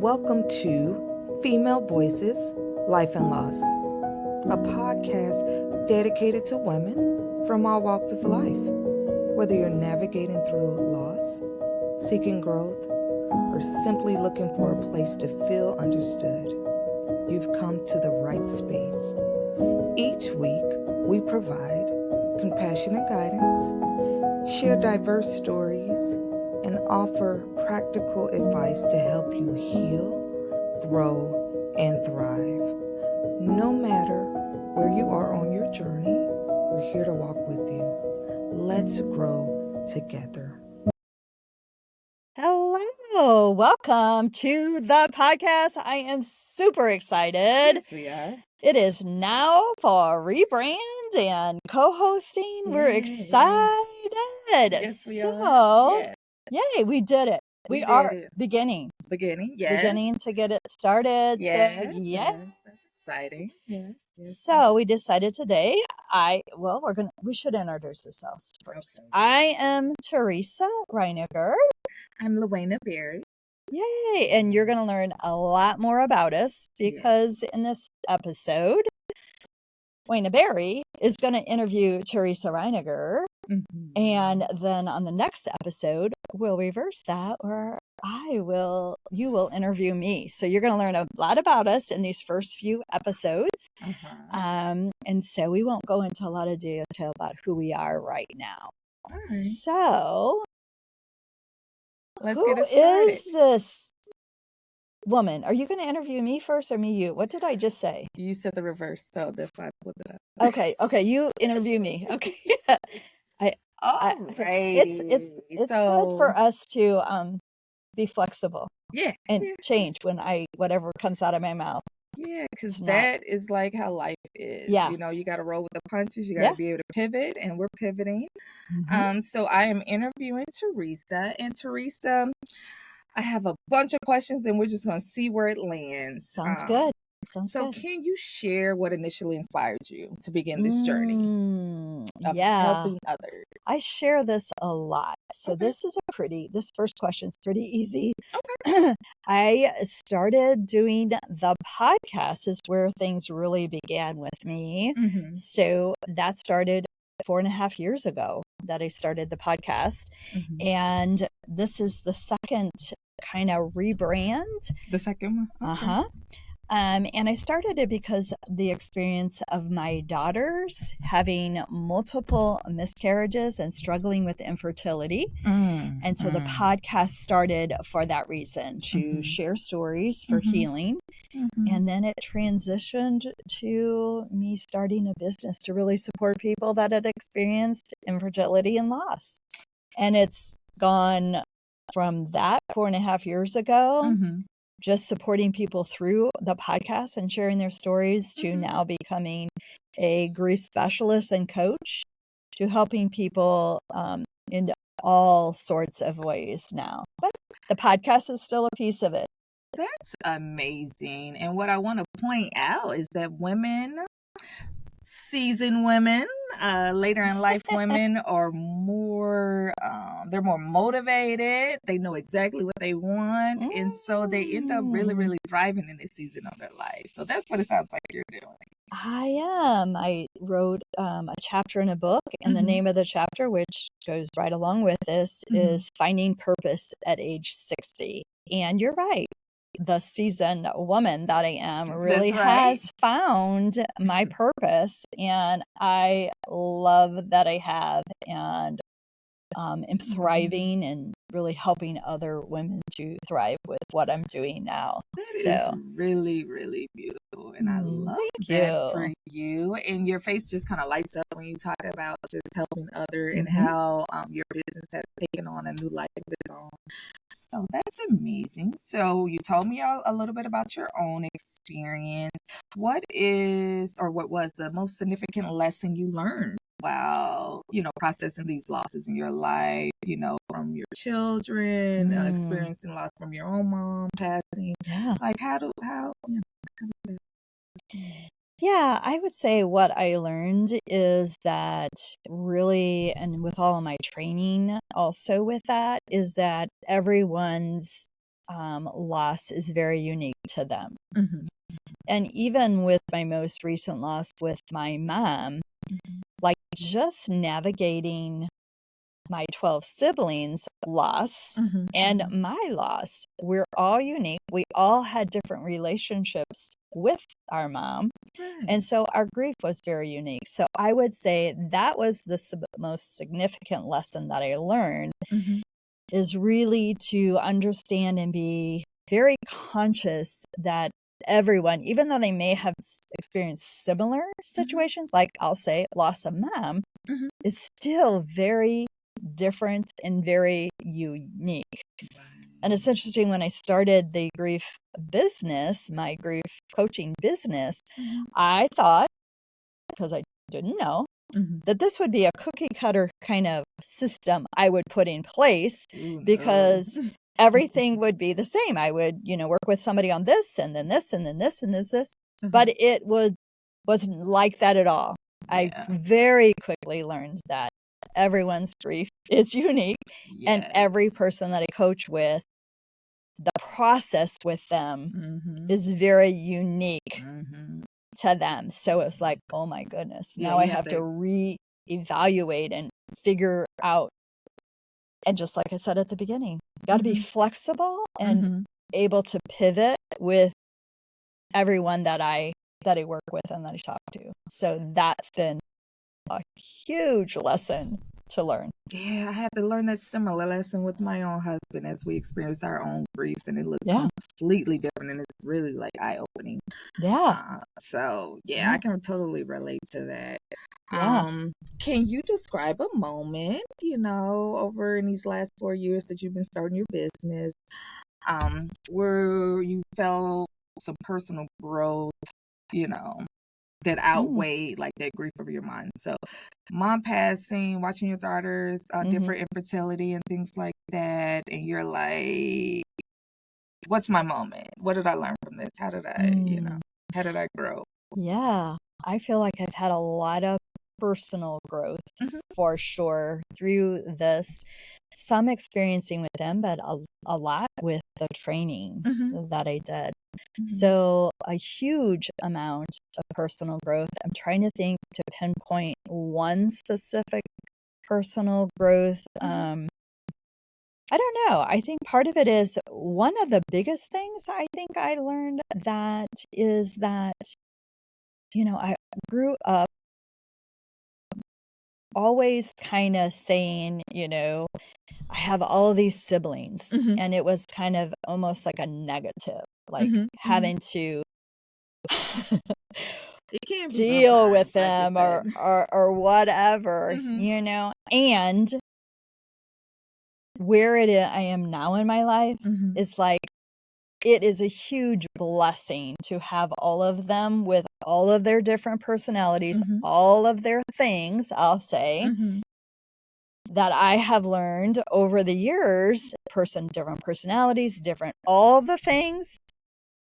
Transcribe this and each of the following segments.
Welcome to Female Voices, Life and Loss, a podcast dedicated to women from all walks of life. Whether you're navigating through loss, seeking growth, or simply looking for a place to feel understood, you've come to the right space. Each week, we provide compassionate guidance, share diverse stories, and offer practical advice to help you heal, grow, and thrive. No matter where you are on your journey, we're here to walk with you. Let's grow together. Hello, welcome to the podcast. I am super excited. Yes, we are. It is now for rebrand and co-hosting. We're excited. Yes, we are. Yay, we did it. We are beginning to get it started. Yes, So, yay. That's exciting. Yes. So we decided today, we should introduce ourselves first. Okay. I am Teresa Reiniger. I'm Wayna Berry. Yay! And you're going to learn a lot more about us because in this episode, Wayna Berry is going to interview Teresa Reiniger. Mm-hmm. And then on the next episode, we'll reverse that where you will interview me. So you're going to learn a lot about us in these first few episodes. Uh-huh. And so we won't go into a lot of detail about who we are right now. All right. So let's get it started. Who is this woman? Are you going to interview me first or me you? What did I just say? You said the reverse, so that's why I pulled it up. Okay, you interview me. Okay. It's good for us to be flexible. Yeah. And change whatever comes out of my mouth. Yeah, because that is like how life is. Yeah. You know, you got to roll with the punches. You got to be able to pivot, and we're pivoting. Mm-hmm. So I am interviewing Teresa, and Teresa, I have a bunch of questions, and we're just going to see where it lands. Sounds good. Can you share what initially inspired you to begin this journey of helping others? I share this a lot. So this first question is pretty easy. Okay. I started doing the podcast is where things really began with me. Mm-hmm. So that started 4.5 years ago that I started the podcast. Mm-hmm. And this is the second kind of rebrand. The second one? Okay. Uh-huh. And I started it because the experience of my daughters having multiple miscarriages and struggling with infertility. And so the podcast started for that reason, to share stories for healing. And then it transitioned to me starting a business to really support people that had experienced infertility and loss. And it's gone from that 4.5 years ago, just supporting people through the podcast and sharing their stories, to now becoming a grief specialist and coach, to helping people in all sorts of ways now. But the podcast is still a piece of it. That's amazing. And what I want to point out is that seasoned women, later in life women are more, they're more motivated. They know exactly what they want. And so they end up really, really thriving in this season of their life. So that's what it sounds like you're doing. I am. I wrote a chapter in a book, and the name of the chapter, which goes right along with this, is Finding Purpose at Age 60. And you're right. The seasoned woman that I am really has found my purpose, and I love that I have, and am thriving and really helping other women to thrive with what I'm doing now. That is really, really beautiful, and I love that for you. And your face just kind of lights up when you talk about just helping others and how your business has taken on a new life of its own. So that's amazing. So you told me a little bit about your own experience. What was the most significant lesson you learned while, processing these losses in your life, from your children, experiencing loss from your own mom passing? Yeah. Like Yeah, I would say what I learned is that really, and with all of my training also with that, is that everyone's loss is very unique to them. And even with my most recent loss with my mom, like just navigating my 12 siblings loss and my loss, we're all unique. We all had different relationships with our mom. And so our grief was very unique. So I would say that was the most significant lesson that I learned, is really to understand and be very conscious that everyone, even though they may have experienced similar situations, like I'll say loss of mom, is still very different and very unique. And it's interesting, when I started the grief business, my grief coaching business, I thought, because I didn't know, that this would be a cookie cutter kind of system I would put in place, because everything would be the same. I would, work with somebody on this and then this and then this and this. But it wasn't like that at all. I very quickly learned that everyone's grief is unique, and every person that I coach with, the process with them is very unique to them. So it's like, oh my goodness, now I have to reevaluate and figure out. And just like I said at the beginning, got to be flexible and able to pivot with everyone that I work with and that I talk to. So that's been a huge lesson to learn. Yeah, I had to learn that similar lesson with my own husband as we experienced our own griefs, and it looked completely different, and it's really like eye-opening. So I can totally relate to that. Can you describe a moment, over in these last 4 years that you've been starting your business, where you felt some personal growth, that outweighed like that grief of your mom? So mom passing, watching your daughters, different infertility and things like that, and you're like, what's my moment? What did I learn from this? How did I grow? Yeah, I feel like I've had a lot of personal growth for sure through this. Some experiencing with them, but a lot with the training that I did. So a huge amount of personal growth. I'm trying to think to pinpoint one specific personal growth. I don't know. I think part of it is, one of the biggest things I think I learned that is that, I grew up always kind of saying, I have all of these siblings, and it was kind of almost like a negative, like having to It can be deal with them or whatever, and where I am now in my life, it's like, it is a huge blessing to have all of them with all of their different personalities, all of their things, I'll say, that I have learned over the years, different personalities, all the things,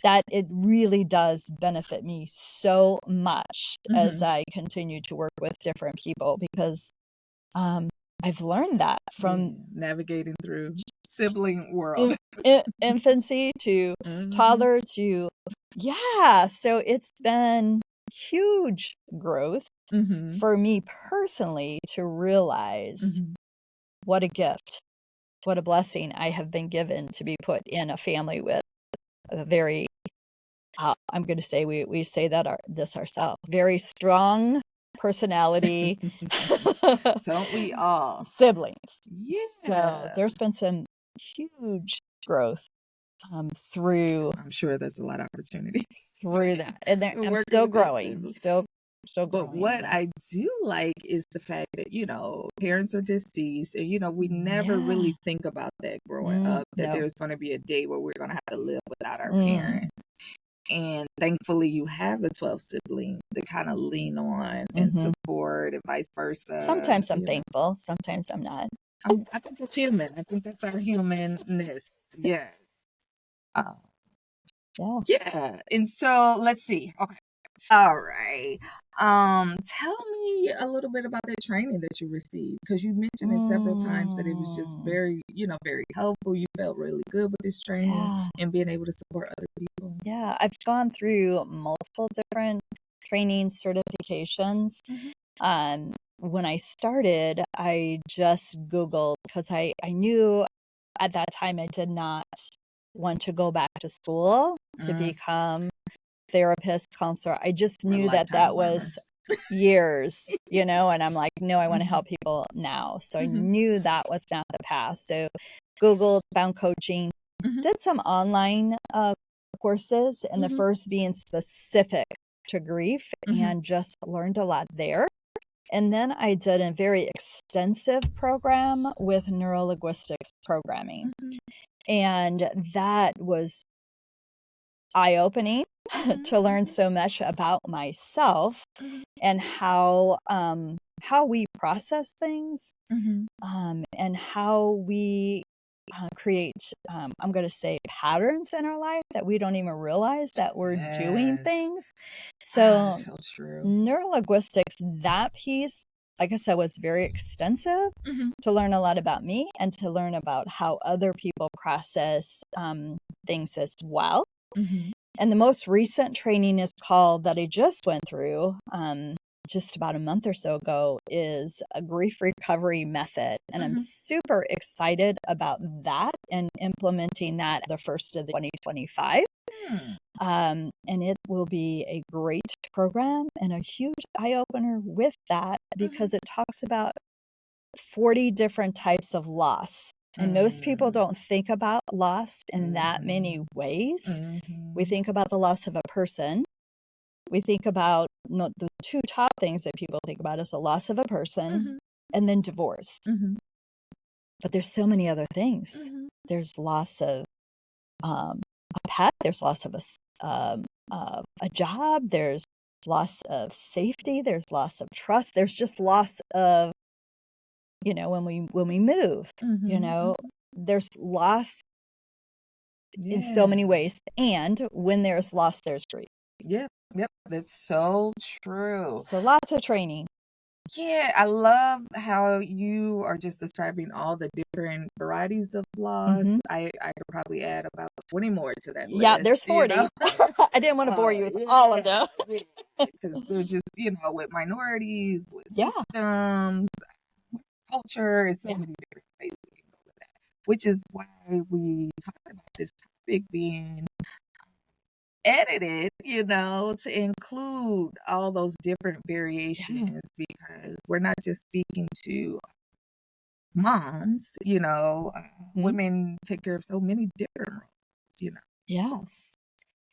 that it really does benefit me so much as I continue to work with different people, because I've learned that from navigating through sibling world, infancy to toddler to, so it's been huge growth for me personally to realize what a gift, what a blessing I have been given to be put in a family with a very, I'm going to say, we say that this ourselves, very strong personality. Don't we all? Siblings. Yeah. So there's been some huge growth through. I'm sure there's a lot of opportunity through that, and I'm still growing, still growing. But what I do like is the fact that, parents are deceased, and, we never really think about that growing up, that there's going to be a day where we're going to have to live without our parents. And thankfully, you have the 12 siblings to kind of lean on and support, and vice versa. Sometimes I'm thankful, sometimes I'm not. I think it's human. I think that's our humanness. Yes. Yeah. And so let's see. Okay. All right. Tell me a little bit about that training that you received, because you mentioned it several times that it was just very, very helpful. You felt really good with this training and being able to support other people. Yeah, I've gone through multiple different training certifications. When I started, I just Googled, because I knew at that time I did not want to go back to school to become therapist, counselor. I just knew that was years, and I'm like, no, I want to help people now. So I knew that was not the path. So Googled, found coaching, did some online courses, and the first being specific to grief, and just learned a lot there. And then I did a very extensive program with neurolinguistics programming. And that was eye-opening to learn so much about myself and how we process things, and how we create, I'm going to say, patterns in our life that we don't even realize that we're doing things. So, so true. Neurolinguistics, that piece, like I said, was very extensive to learn a lot about me and to learn about how other people process things as well. And the most recent training is called, that I just went through just about a month or so ago, is a grief recovery method. And I'm super excited about that and implementing that the first of 2025. And it will be a great program and a huge eye-opener with that, because it talks about 40 different types of loss. And most people don't think about loss in that many ways. We think about the loss of a person. We think about the two top things that people think about is the loss of a person and then divorce. But there's so many other things. There's loss of a pet. There's loss of a job. There's loss of safety. There's loss of trust. There's just loss of, when we move, there's loss in so many ways. And when there's loss, there's grief. Yep. That's so true. So lots of training. Yeah, I love how you are just describing all the different varieties of loss. I could probably add about 20 more to that list. Yeah, there's 40. I didn't want to bore you with all of them. Because there's just, with minorities, with systems, culture, and so many different ways we can go with that. Which is why we talk about this topic being edited, to include all those different variations, because we're not just speaking to moms, women take care of so many different roles,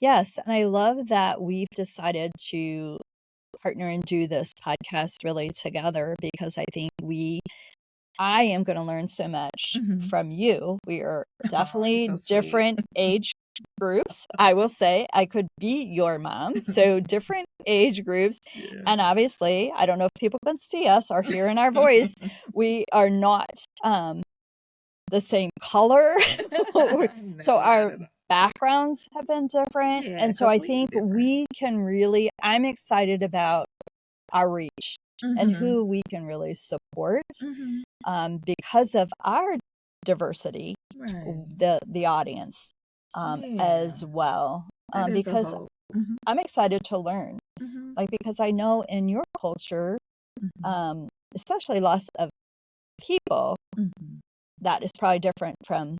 Yes. And I love that we've decided to partner and do this podcast really together, because I think I am going to learn so much from you. We are definitely different age groups. I will say I could be your mom. So different age groups. And obviously, I don't know if people can see us or hear in our voice, we are not the same color. So our backgrounds have been different. And so I think we can really, I'm excited about our reach and who we can really support because of our diversity, the audience as well. Because I'm excited to learn, because I know in your culture, especially loss of people, that is probably different from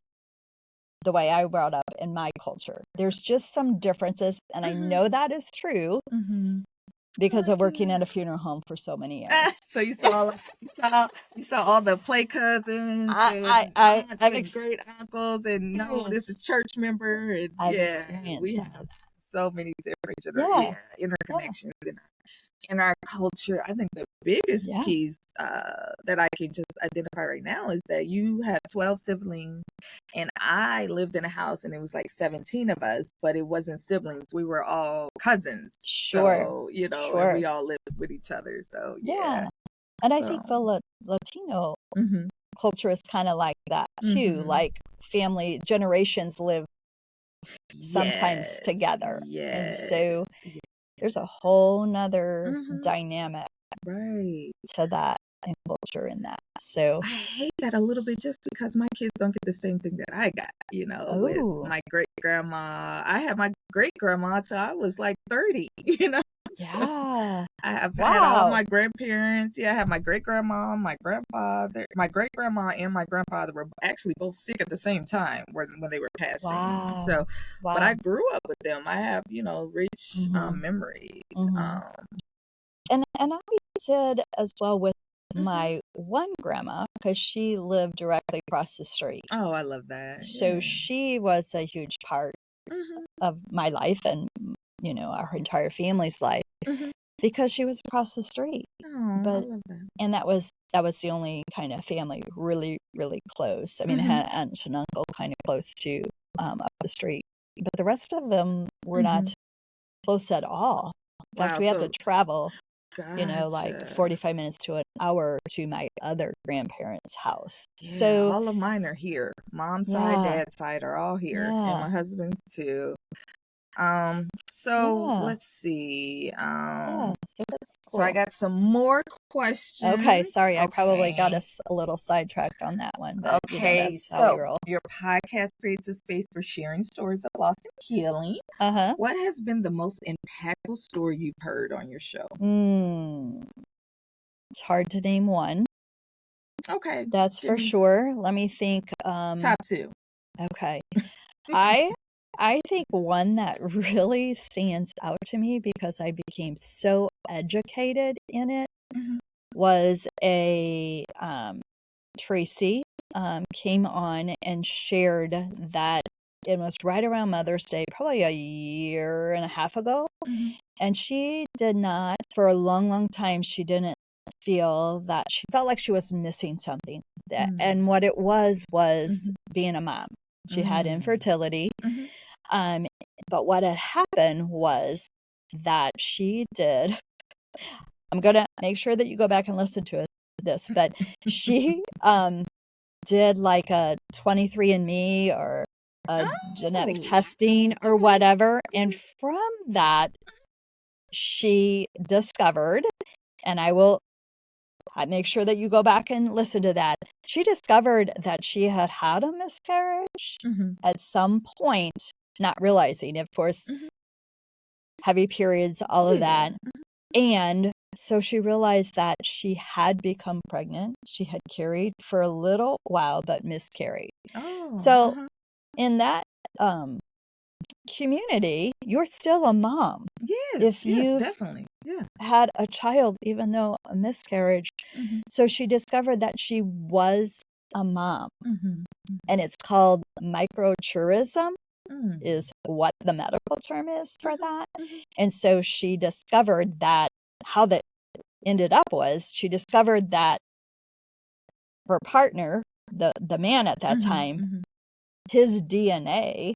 the way I brought up in my culture. There's just some differences, and I know that is true because of working at a funeral home for so many years. So you saw all the play cousins, I and great uncles, and this is church member, and I've experienced we have so many different interconnections in our culture. I think the biggest piece that I can just identify right now is that you have 12 siblings, and I lived in a house and it was like 17 of us, but it wasn't siblings. We were all cousins. So, and we all lived with each other. So, And I think the Latino culture is kind of like that too. Like family generations live sometimes together. And so there's a whole nother Mhm. dynamic Right. to that and culture in that. So I hate that a little bit just because my kids don't get the same thing that I got, with oh, my great grandma. I had my great grandma till I was like 30, you know. So yeah. I've had all Wow. my grandparents. Yeah, I had my great grandma, my grandfather, my great grandma, and my grandfather were actually both sick at the same time when they were passing. Wow. So, but I Wow. grew up with them. I have rich Mhm. memories. Mhm. And I did as well with my one grandma because she lived directly across the street. Oh, I love that. So Yeah. she was a huge part Mhm. of my life and our entire family's life Mhm. because she was across the street. Oh, I But love that. and that was the only kind of family really, really close. I mean, I Mhm. had aunt and uncle kind of close to up the street, but the rest of them were not Mhm. close at all. In fact, Wow. we had to So travel, like gotcha. 45 minutes to an hour to my other grandparents' house. Yeah, So, all of mine are here. Mom's side, yeah, dad's side are all here, and yeah, my husband's too. So yeah, let's see. yeah. So that's So I cool. got some more Okay, questions. sorry, I probably got Okay. us a little sidetracked on that one, but Okay, that's how we so roll. your podcast creates a space for sharing stories of loss and healing. Uh-huh. What has been the most impactful story you've heard on your show? It's hard to name one. Okay, That's give for me sure. Let me think. top two. Okay. I I think one that really stands out to me because I became so educated in it Mhm. was a Tracy came on and shared that it was right around Mother's Day, probably a year and a half ago. Mhm. And she did not, for a long, long time, she didn't feel that she felt like she was missing something. And what it was Mhm. being a mom. She had Mm. infertility. Mhm. Um, but what had happened was that she did, I'm going to make sure that you go back and listen to this, but she did like a 23andMe or a genetic Oh, testing or okay. whatever. And from that, she discovered, and I will make sure that you go back and listen to that. She discovered that she had had a miscarriage Mhm. at some point, not realizing, of course, Mhm. heavy periods, all of Yeah. that. And so she realized that she had become pregnant. She had carried for a little while, but miscarried. Oh, So uh-huh. in that community, you're still a mom. Yes, If yes, you've definitely. Yeah. had a child, even though a miscarriage. Mhm. So she discovered that she was a mom, Mhm. and it's called microturism, Mm. is what the medical term is for Mhm. that. Mhm. And so she discovered that how that ended up was she discovered that her partner, the man at that Mhm. time, Mhm. his DNA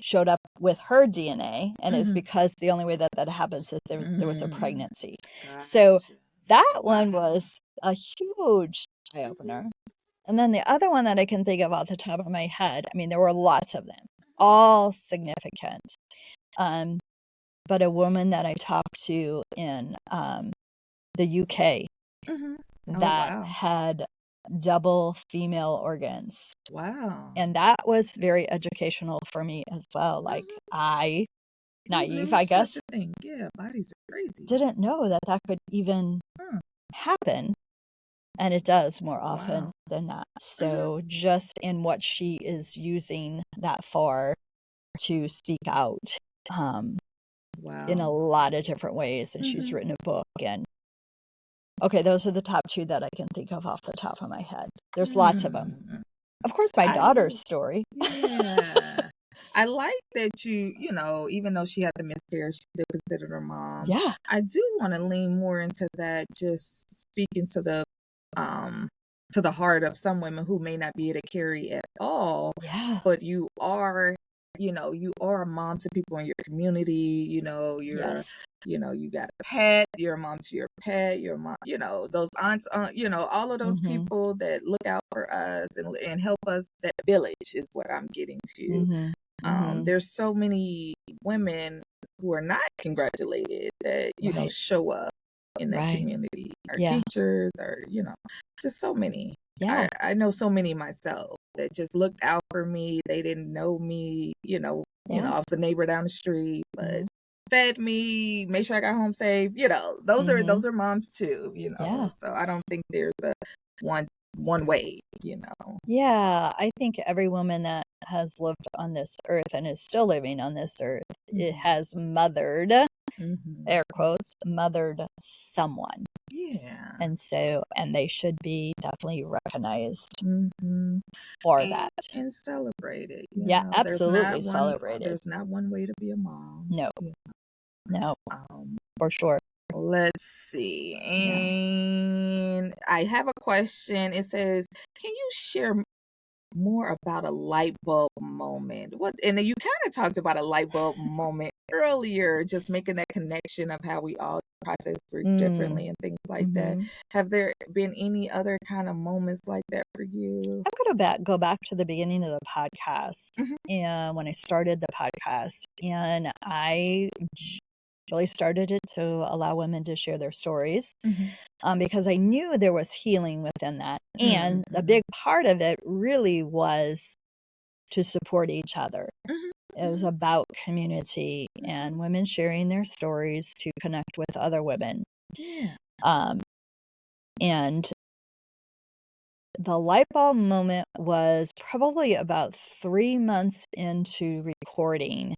showed up with her DNA, and it's Mhm. because the only way that that happens is there was a Mm. pregnancy. So Gotcha. that Wow. one was a huge eye Mhm. opener. And then the other one that I can think of off the top of my head, I mean, there were lots of them, all significant. Um, but a woman that I talked to in the UK Mhm. Oh, that wow. had double female organs. Wow. And that was very educational for me as well. Like, Mhm. I, Who naive, knew I such guess, a thing? Yeah, bodies are crazy. didn't know that that could even Huh. happen. And it does more often Wow. than not. Mhm. So, just in what she is using that for to speak out in a Wow. lot of different ways. And she's Mhm. written a book. And okay, those are the top two that I can think of off the top of my head. There's lots of them. Mm. Of course, my daughter's story. Yeah. I like that even though she had the miscarriage, she still considered her mom. Yeah. I do want to lean more into that, just speaking to the heart of some women who may not be able to carry at all, Yeah. but you are a mom to people in your community, Yes. you got a pet, you're a mom to your pet, your mom, those aunts, all of those Mm-hmm. people that look out for us and help us. That village is what I'm getting to. Mm-hmm. Mm-hmm. There's so many women who are not congratulated that, Right. show up in that Right. community. Our Yeah. teachers are, just so many. Yeah. I know so many myself that just looked out for me. They didn't know me, Yeah. off the neighbor down the street, but Mhm. fed me, made sure I got home safe. Those Mhm. are moms too, Yeah. So I don't think there's a one way, Yeah, I think every woman that has lived on this earth and is still living on this earth, it Mhm. has mothered, Mhm. air quotes, mothered someone. Yeah. And they should be definitely recognized Mhm. for that. And celebrated, Yeah, absolutely celebrated. There's not one way to be a mom. No, Yeah. no, Um, for sure. let's see. Yeah. And I have a question. It says, can you share more about a light bulb moment? And then you kind of talked about a light bulb moment earlier, just making that connection of how we all process grief differently and things like that. Mm-hmm. Have there been any other kind of moments like that for you? I'm going to go back to the beginning of the podcast Mhm. and when I started the podcast, and I really started it to allow women to share their stories because I knew there was healing within that. And a big part of it really was to support each other. It was about community and women sharing their stories to connect with other women. Yeah. And the light bulb moment was probably about 3 months into recording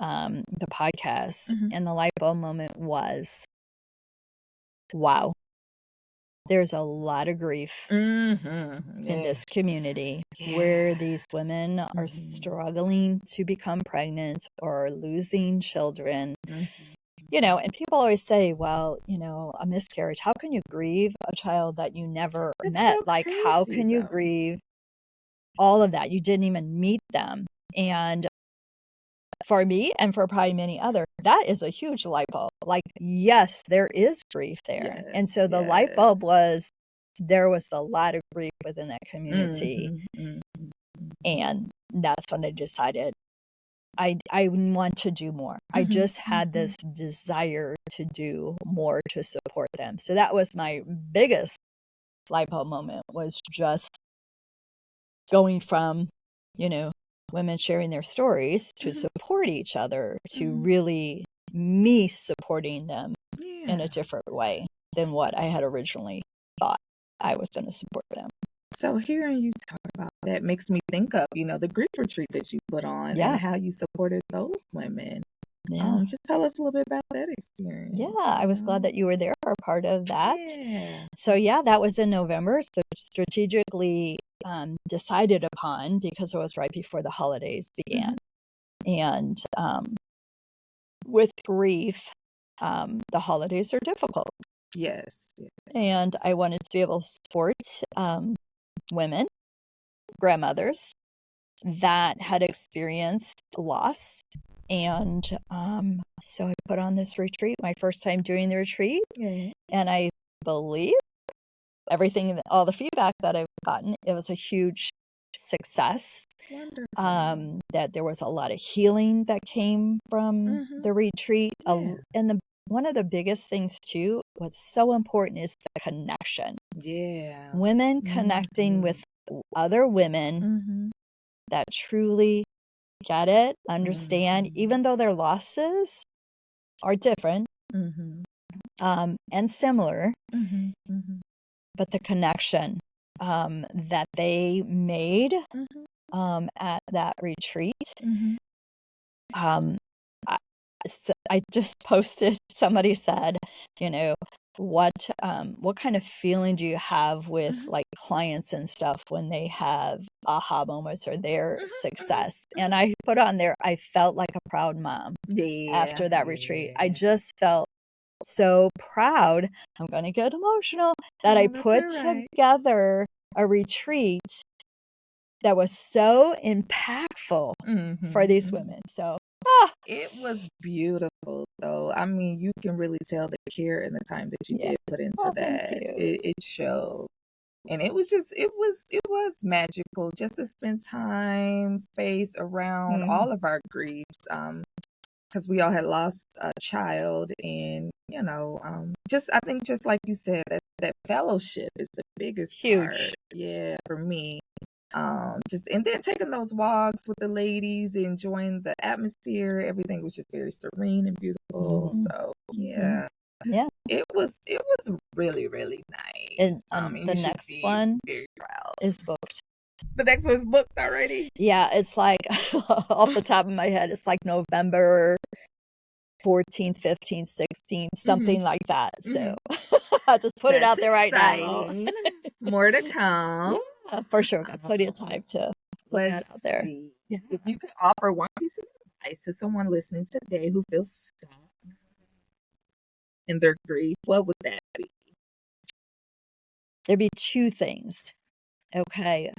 the podcast. And the light bulb moment was, wow, there's a lot of grief in this community where these women are struggling to become pregnant or losing children. And people always say, well, a miscarriage, how can you grieve a child that you never met? So Like, crazy, how can you though. grieve all of that? You didn't even meet them. And for me and for probably many other, that is a huge light bulb. Like, yes, there is grief there. And so the light bulb was, there was a lot of grief within that community. And that's when I decided I want to do more. I just had this desire to do more to support them. So that was my biggest light bulb moment, was just going from, women sharing their stories to support each other to really me supporting them in a different way than what I had originally thought I was going to support them. So hearing you talk about that makes me think of, the grief retreat that you put on Yeah. and how you supported those women. Yeah. Just tell us a little bit about that experience. Yeah, I was glad that you were there for a part of that. Yeah. So yeah, that was in November. So strategically decided upon because it was right before the holidays began. And with grief, the holidays are difficult. Yes. And I wanted to be able to support women, grandmothers that had experienced loss. And so I put on this retreat, my first time doing the retreat. And I believe all the feedback that I've gotten, it was a huge success. Wonderful. That there was a lot of healing that came from the retreat. And one of the biggest things too, what's so important is the connection. Yeah. Women connecting with other women that truly get it, understand, even though their losses are different and similar, but the connection that they made at that retreat. I just posted, somebody said, what kind of feeling do you have with like clients and stuff when they have aha moments or their success? And I put on there, I felt like a proud mom after that retreat. I just felt so proud. I'm going to get emotional that I put together a retreat that was so impactful for these women. So it was beautiful, though. I mean, you can really tell the care and the time that you did put into that. It showed. And it was magical just to spend time, space around all of our griefs. because we all had lost a child, and I think just like you said, that fellowship is the biggest part. Huge. Yeah, for me. And then taking those walks with the ladies, enjoying the atmosphere, everything was just very serene and beautiful. So yeah. It was really, really nice. And the next one very proud. is booked. The next one's booked already? Yeah, it's like off the top of my head, it's like November 14th, 15th, 16th, something like that. So I'll just put it out there right now. More to come. Yeah, for sure. Got plenty of time to put that out there. Yeah. If you could offer one piece of advice to someone listening today who feels stuck in their grief, what would that be? There'd be two things. Okay.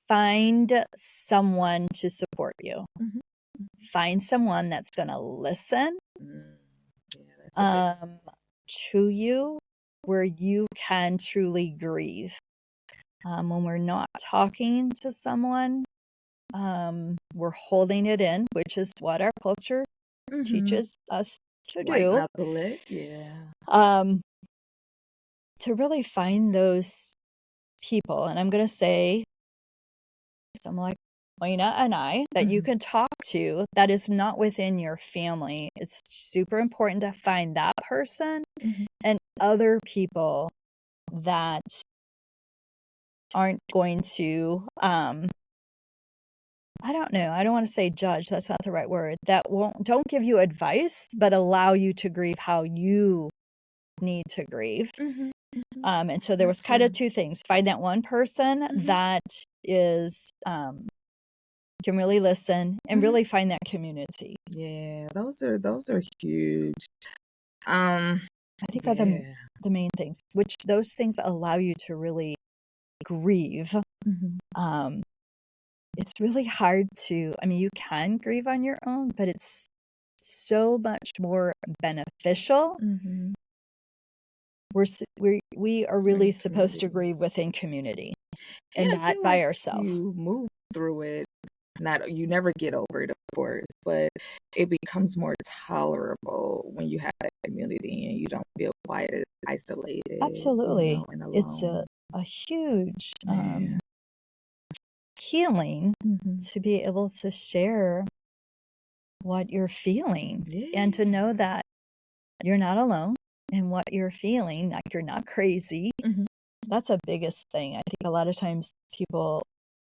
Find someone to support you. Find someone that's going to listen to you where you can truly grieve. When we're not talking to someone, we're holding it in, which is what our culture teaches us to do. White knuckle it, yeah. To really find those people, and I'm going to say, someone like Wayna and I, that you can talk to that is not within your family. It's super important to find that person and other people that aren't going to, I don't know, I don't want to say judge, that's not the right word, that don't give you advice, but allow you to grieve how you need to grieve. And so there was kind of two things. Find that one person that is can really listen and really find that community. Yeah, those are huge. I think are the main things, which those things allow you to really grieve. It's really hard to, I mean, you can grieve on your own, but it's so much more beneficial. We are really supposed to grieve within community and not by ourselves. You move through it. You never get over it, of course, but it becomes more tolerable when you have that community and you don't feel quite as isolated. Absolutely. And alone. It's a huge healing to be able to share what you're feeling and to know that you're not alone in what you're feeling, like you're not crazy. That's a biggest thing. I think a lot of times people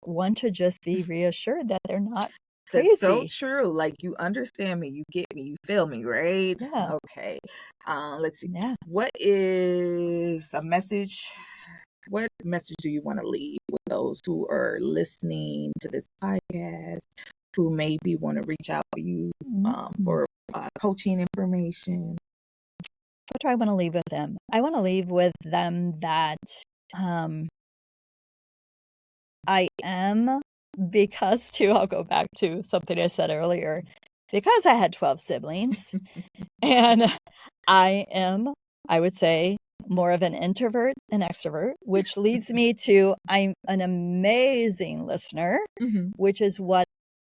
want to just be reassured that they're not crazy. That's so true. Like, you understand me, you get me, you feel me, right? Yeah. Okay. Let's see. Yeah. What is a message? What message do you want to leave with those who are listening to this podcast, who maybe want to reach out to you for coaching information? What do I want to leave with them? I want to leave with them that I am, because too, I'll go back to something I said earlier, because I had 12 siblings and I am, I would say, more of an introvert than extrovert, which leads me to I'm an amazing listener, which is what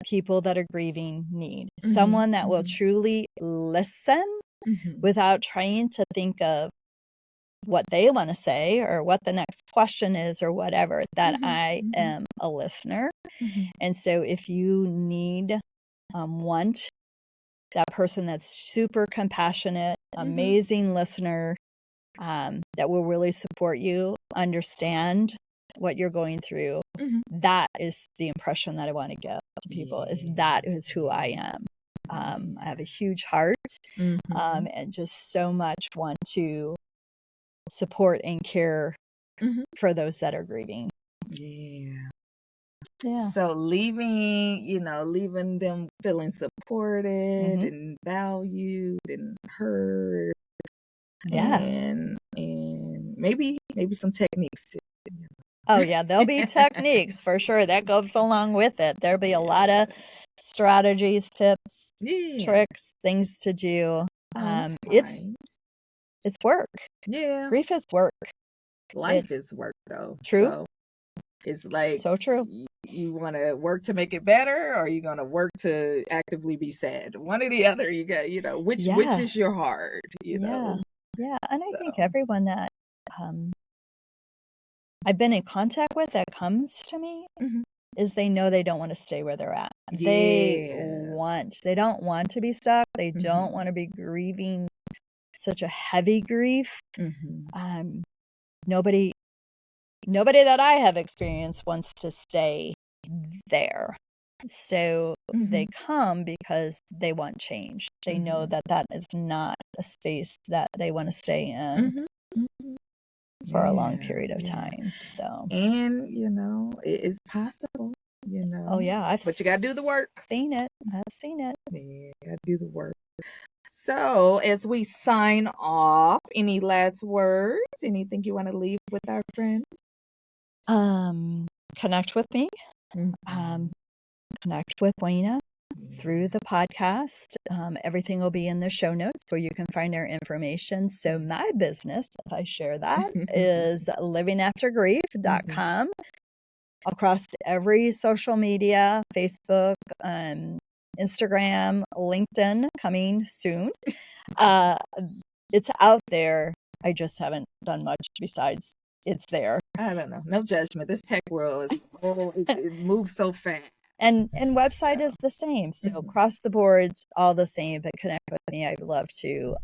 people that are grieving need. Someone that will truly listen without trying to think of what they want to say or what the next question is or whatever, that I am a listener. And so if you need, want that person that's super compassionate, amazing listener, that will really support you, understand what you're going through, that is the impression that I want to give to people, is that is who I am. I have a huge heart and just so much want to support and care for those that are grieving. Yeah. So leaving them feeling supported and valued and heard. And maybe some techniques too. Oh yeah, there'll be techniques for sure. That goes along with it. There'll be a lot of strategies, tips, tricks, things to do. It's work. Yeah. Grief is work. Life is work though. True. So It's like, so true. You want to work to make it better, or are you going to work to actively be sad? One or the other. You got, which is your heart, Yeah. And So. I think everyone that I've been in contact with that comes to me is they know they don't want to stay where they're at. Yeah. They don't want to be stuck. They don't want to be grieving such a heavy grief. Nobody that I have experienced wants to stay there. So they come because they want change. They know that that is not a space that they want to stay in for a long period of time. So, and it's possible. Oh yeah, but you gotta do the work. I've seen it. Yeah, gotta do the work. So, as we sign off, any last words? Anything you want to leave with our friends? Connect with me. Connect with Wayna through the podcast. Everything will be in the show notes where you can find our information. So my business, if I share that, is livingaftergrief.com. Across every social media, Facebook, Instagram, LinkedIn, coming soon. It's out there. I just haven't done much besides it's there. I don't know. No judgment. This tech world it moves so fast. And website is the same. So across the boards, all the same. But connect with me. I'd love to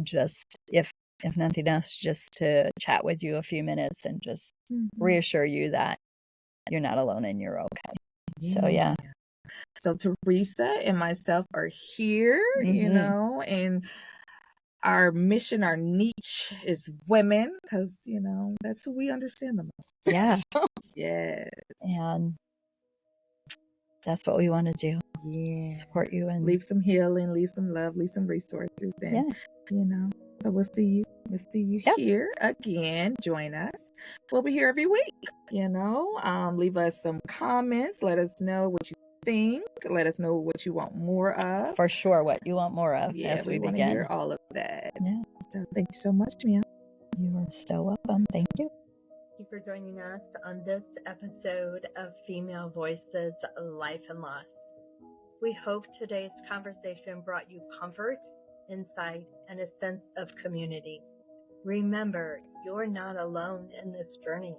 just, if nothing else, just to chat with you a few minutes and just reassure you that you're not alone and you're okay. So yeah. So Teresa and myself are here, and our mission, our niche is women, because that's who we understand the most. Yeah. Yes. And that's what we want to do. Yeah. Support you and leave some healing, leave some love, leave some resources, and so we'll see you here again. Join us. We'll be here every week. Leave us some comments. Let us know what you think. Let us know what you want more of. For sure, what you want more of as we want to begin. hear all of that. Yeah. So thank you so much, Mia. You are so welcome. Thank you. Thank you for joining us on this episode of Female Voices Life and Loss. We hope today's conversation brought you comfort, insight, and a sense of community. Remember, you're not alone in this journey.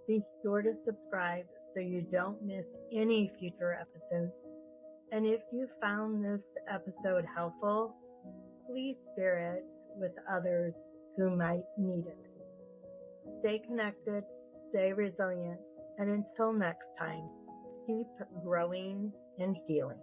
Be sure to subscribe so you don't miss any future episodes. And if you found this episode helpful, please share it with others who might need it. Stay connected, stay resilient, and until next time, keep growing and healing.